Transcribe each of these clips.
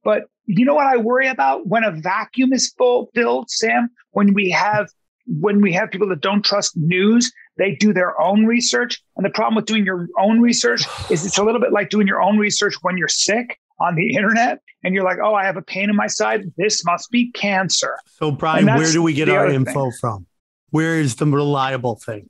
But you know what I worry about? When a vacuum is filled, Sam, when we have people that don't trust news, they do their own research. And the problem with doing your own research is it's a little bit like doing your own research when you're sick on the internet and you're like, oh, I have a pain in my side. This must be cancer. So, Brian, where do we get our info from? Where is the reliable thing?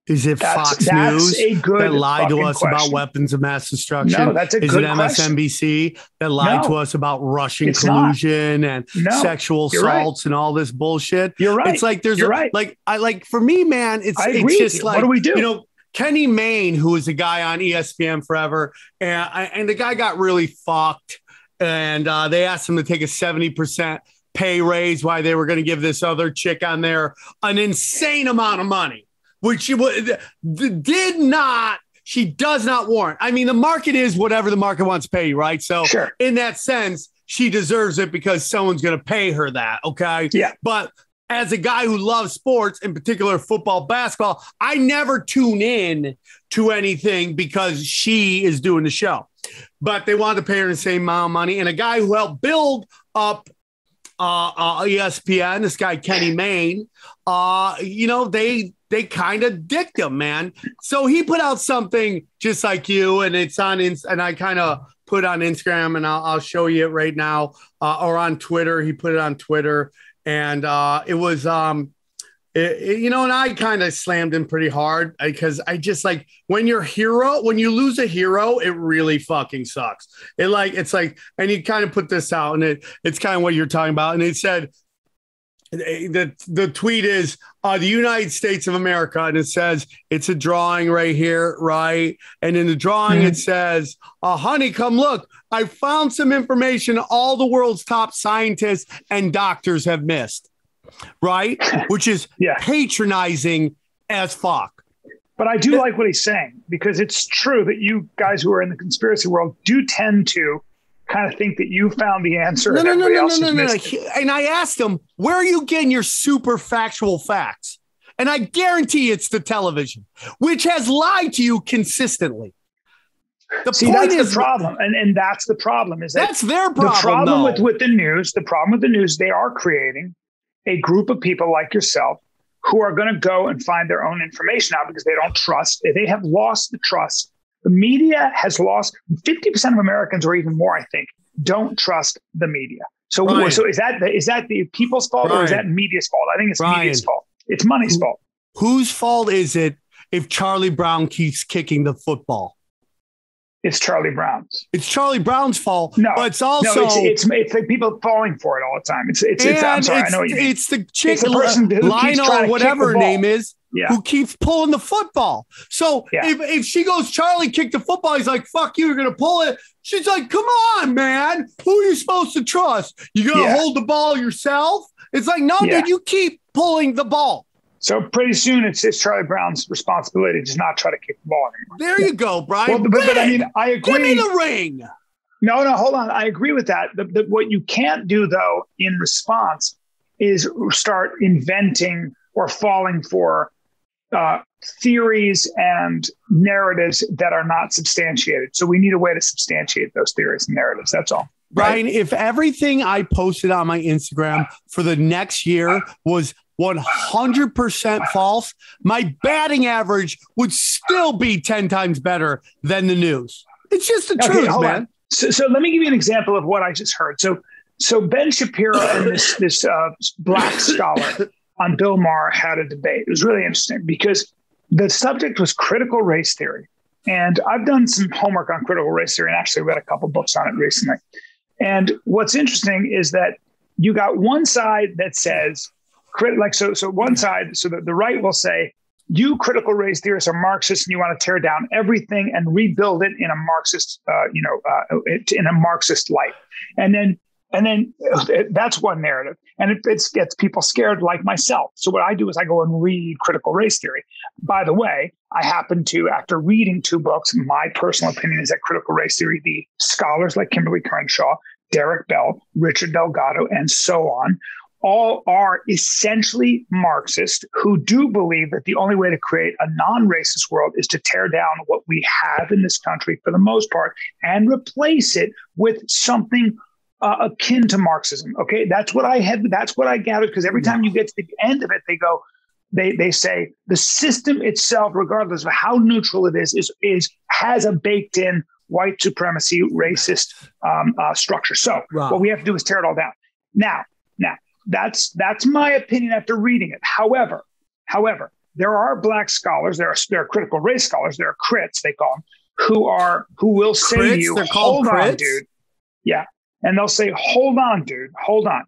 Is it Fox News that lied to us about weapons of mass destruction? No, that's a good question. Is it MSNBC that lied to us about Russian collusion and sexual assaults and all this bullshit? You're right. It's like there's for me, man, it's just like, what do we do? You know, Kenny Mayne, who was a guy on ESPN forever, and the guy got really fucked, and they asked him to take a 70% pay raise while they were going to give this other chick on there an insane amount of money, which she does not warrant. I mean, the market is whatever the market wants to pay you, right? So in that sense, she deserves it because someone's going to pay her that, okay? Yeah. But as a guy who loves sports, in particular football, basketball, I never tune in to anything because she is doing the show. But they wanted to pay her the same amount of money. And a guy who helped build up ESPN, this guy Kenny Mayne, they kind of dicked him, man. So he put out something just like you, and it's on, and I kind of put on Instagram, and I'll show you it right now, or on Twitter. He put it on Twitter, and it was, and I kind of slammed him pretty hard because I just like when you lose a hero, it really fucking sucks. It's like, and he kind of put this out, and it's kind of what you're talking about, and it said. The tweet is the United States of America, and it says it's a drawing right here, right? And in the drawing, it says, honey, come look. I found some information all the world's top scientists and doctors have missed, right? Which is patronizing as fuck. But I do like what he's saying, because it's true that you guys who are in the conspiracy world do tend to kind of think that you found the answer. No. And I asked him, where are you getting your super factual facts? And I guarantee it's the television, which has lied to you consistently. That's the problem. And that's the problem. That's their problem. The problem with the news, they are creating a group of people like yourself who are going to go and find their own information out because they don't trust. They have lost the trust. The media has lost 50% of Americans, or even more, I think, don't trust the media. So is that the people's fault, or is that media's fault? I think it's media's fault. It's money's fault. Whose fault is it if Charlie Brown keeps kicking the football? It's Charlie Brown's. It's Charlie Brown's fault. No, but it's also it's like people falling for it all the time. I'm sorry, I know what you mean. It's the chick, Lionel, whatever her name is, who keeps pulling the football. So if she goes, Charlie kicked the football, he's like, fuck you, you're going to pull it. She's like, come on, man. Who are you supposed to trust? You going to hold the ball yourself? It's like, no, dude, you keep pulling the ball. So pretty soon it's Charlie Brown's responsibility to just not try to kick the ball anymore. There you go, Brian. Well, but I mean, I agree. Give me the ring. No, hold on. I agree with that. What you can't do, though, in response is start inventing or falling for theories and narratives that are not substantiated. So we need a way to substantiate those theories and narratives. That's all. Brian, if everything I posted on my Instagram for the next year was 100% false, my batting average would still be 10 times better than the news. It's just the truth, man. So let me give you an example of what I just heard. So Ben Shapiro and this black scholar on Bill Maher had a debate. It was really interesting because the subject was critical race theory. And I've done some homework on critical race theory and actually read a couple books on it recently. And what's interesting is that you got one side that says, so one side, so the right will say, you critical race theorists are Marxists and you want to tear down everything and rebuild it in a Marxist, in a Marxist light. And then that's one narrative. And it gets people scared like myself. So what I do is I go and read critical race theory. By the way, I happen to, after reading two books, my personal opinion is that critical race theory, the scholars like Kimberly Crenshaw, Derek Bell, Richard Delgado, and so on, all are essentially Marxists who do believe that the only way to create a non-racist world is to tear down what we have in this country for the most part and replace it with something akin to Marxism. Okay, that's what I had. That's what I gathered, because every time you get to the end of it, they say the system itself, regardless of how neutral it is has a baked in white supremacy, racist structure. So what we have to do is tear it all down. Now, that's my opinion after reading it. However, there are black scholars, there are critical race scholars, there are crits, they call them, who will say to you, hold on, dude. Yeah. And they'll say, hold on, dude, hold on.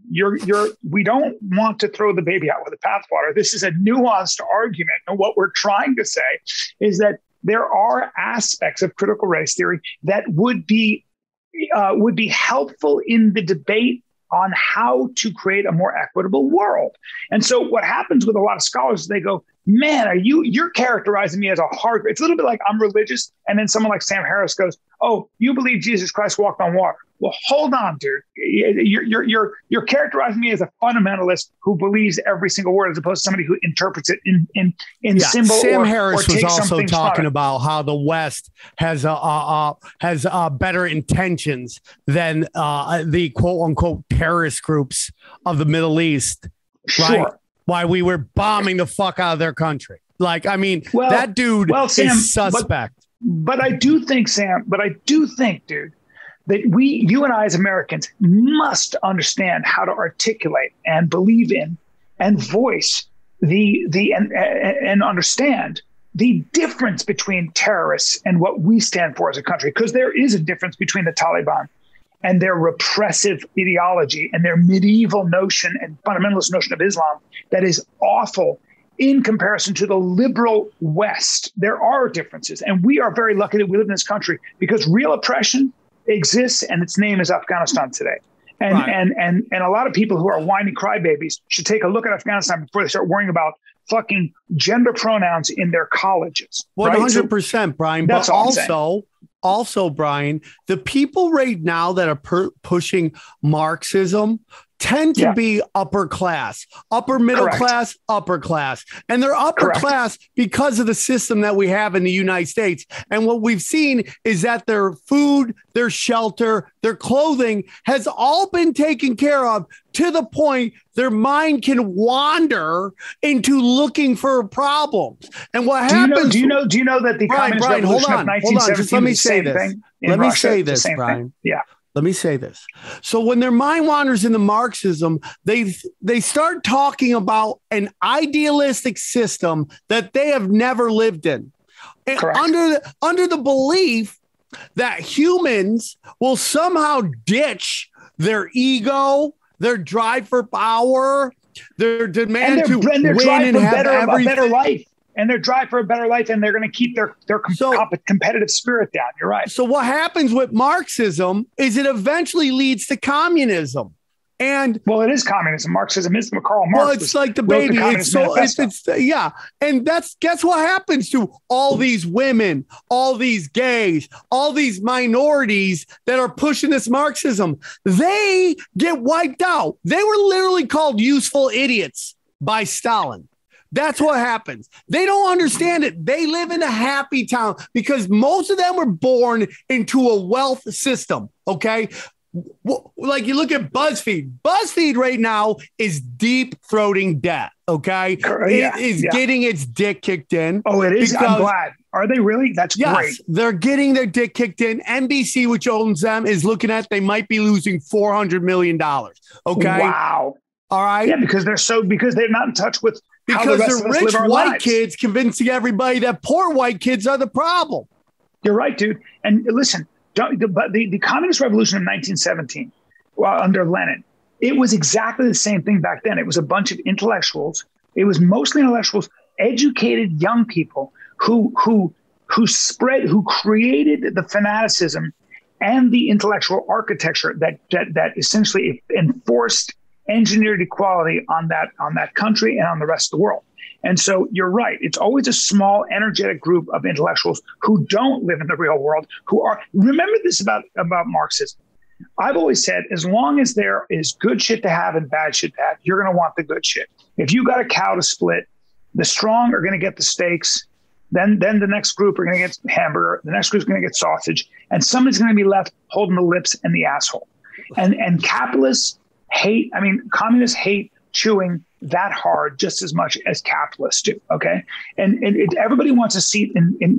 We don't want to throw the baby out with the bathwater. This is a nuanced argument. And what we're trying to say is that there are aspects of critical race theory that would be helpful in the debate on how to create a more equitable world. And so what happens with a lot of scholars is they go, man, you're characterizing me as a hard. It's a little bit like I'm religious. And then someone like Sam Harris goes, oh, you believe Jesus Christ walked on water. Well, hold on, dude. You're characterizing me as a fundamentalist who believes every single word, as opposed to somebody who interprets it in symbol. Sam Harris was also talking about how the West has better intentions than the quote unquote terrorist groups of the Middle East, right? Sure. Why we were bombing the fuck out of their country. Like, I mean, that dude Sam, is suspect. But I do think, Sam, dude, that you and I as Americans must understand how to articulate and believe in and voice and understand the difference between terrorists and what we stand for as a country. Because there is a difference between the Taliban and their repressive ideology and their medieval notion and fundamentalist notion of Islam that is awful in comparison to the liberal West. There are differences. And we are very lucky that we live in this country, because real oppression exists, and its name is Afghanistan today. And a lot of people who are whiny crybabies should take a look at Afghanistan before they start worrying about fucking gender pronouns in their colleges. 100%, Brian. But also, Brian, the people right now that are pushing Marxism tend to be upper class, upper middle class, upper class. And they're upper class because of the system that we have in the United States. And what we've seen is that their food, their shelter, their clothing has all been taken care of, to the point their mind can wander into looking for problems. And what happens? Do you know that the Communist Revolution of 1917 just let me say this. Let me say this, Brian. Yeah. Let me say this. So when their mind wanders into Marxism, they start talking about an idealistic system that they have never lived in. Under the belief that humans will somehow ditch their ego, their drive for power, their demand to win and have a better life. And their drive for a better life, and they're going to keep their competitive spirit down. You're right. So what happens with Marxism is it eventually leads to communism. And it is communism. Marxism is Karl Marx. Well, it's like the baby. And guess what happens to all these women, all these gays, all these minorities that are pushing this Marxism? They get wiped out. They were literally called useful idiots by Stalin. That's what happens. They don't understand it. They live in a happy town because most of them were born into a wealth system. Okay. Like you look at BuzzFeed. BuzzFeed right now is deep throating debt. Okay. It is getting its dick kicked in. Oh, it is. I'm glad. Are they really? That's great. They're getting their dick kicked in. NBC, which owns them, is looking at they might be losing $400 million. Okay. Wow. All right. Yeah, because they're not in touch with because they're rich white kids convincing everybody that poor white kids are the problem. You're right, dude. And listen, the Communist Revolution of 1917, under Lenin, it was exactly the same thing back then. It was a bunch of intellectuals. It was mostly intellectuals, educated young people who created the fanaticism and the intellectual architecture that essentially enforced engineered equality on that country and on the rest of the world. And so you're right. It's always a small, energetic group of intellectuals who don't live in the real world, remember this about Marxism. I've always said, as long as there is good shit to have and bad shit to have, you're going to want the good shit. If you got a cow to split, the strong are going to get the steaks. Then the next group are going to get hamburger. The next group is going to get sausage. And somebody's going to be left holding the lips and the asshole. And capitalists hate, I mean, communists hate chewing that hard just as much as capitalists do. Okay. And everybody wants a seat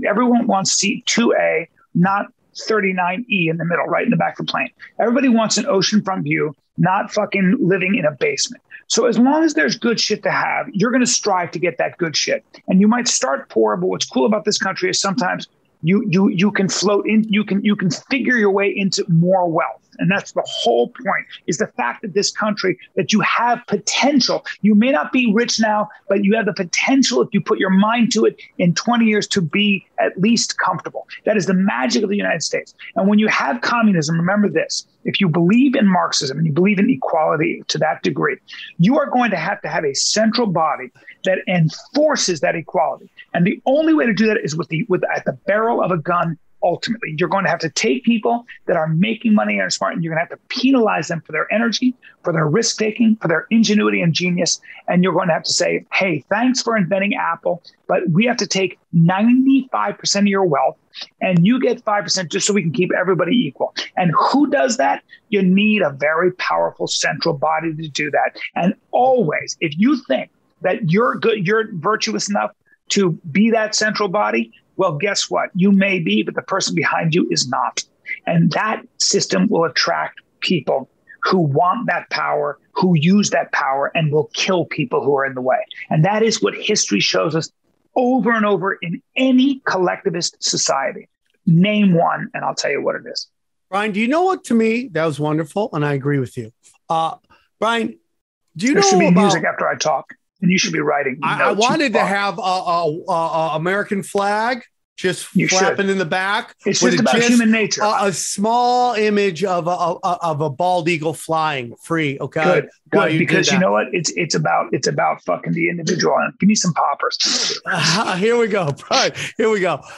everyone wants seat 2A, not 39E in the middle, right in the back of the plane. Everybody wants an oceanfront view, not fucking living in a basement. So as long as there's good shit to have, you're going to strive to get that good shit. And you might start poor, but what's cool about this country is sometimes you can float in, you can figure your way into more wealth. And that's the whole point, is the fact that this country, that you have potential. You may not be rich now, but you have the potential, if you put your mind to it, in 20 years to be at least comfortable. That is the magic of the United States. And when you have communism, remember this: if you believe in Marxism and you believe in equality to that degree, you are going to have a central body that enforces that equality. And the only way to do that is at the barrel of a gun. Ultimately, you're going to have to take people that are making money and are smart, and you're going to have to penalize them for their energy, for their risk taking, for their ingenuity and genius. And you're going to have to say, hey, thanks for inventing Apple, but we have to take 95% of your wealth and you get 5% just so we can keep everybody equal. And who does that? You need a very powerful central body to do that. And always, if you think that you're good, you're virtuous enough to be that central body, well, guess what? You may be, but the person behind you is not. And that system will attract people who want that power, who use that power, and will kill people who are in the way. And that is what history shows us over and over in any collectivist society. Name one, and I'll tell you what it is. Brian, do you know what, to me, that was wonderful, and I agree with you. Brian, do you know there should be about music after I talk? And you should be writing. I wanted to have a American flag just flapping in the back. It's just about human nature. A small image of a bald eagle flying free. Okay, good. Because you know what? It's about fucking the individual. Give me some poppers. Here we go, Brian. Here we go.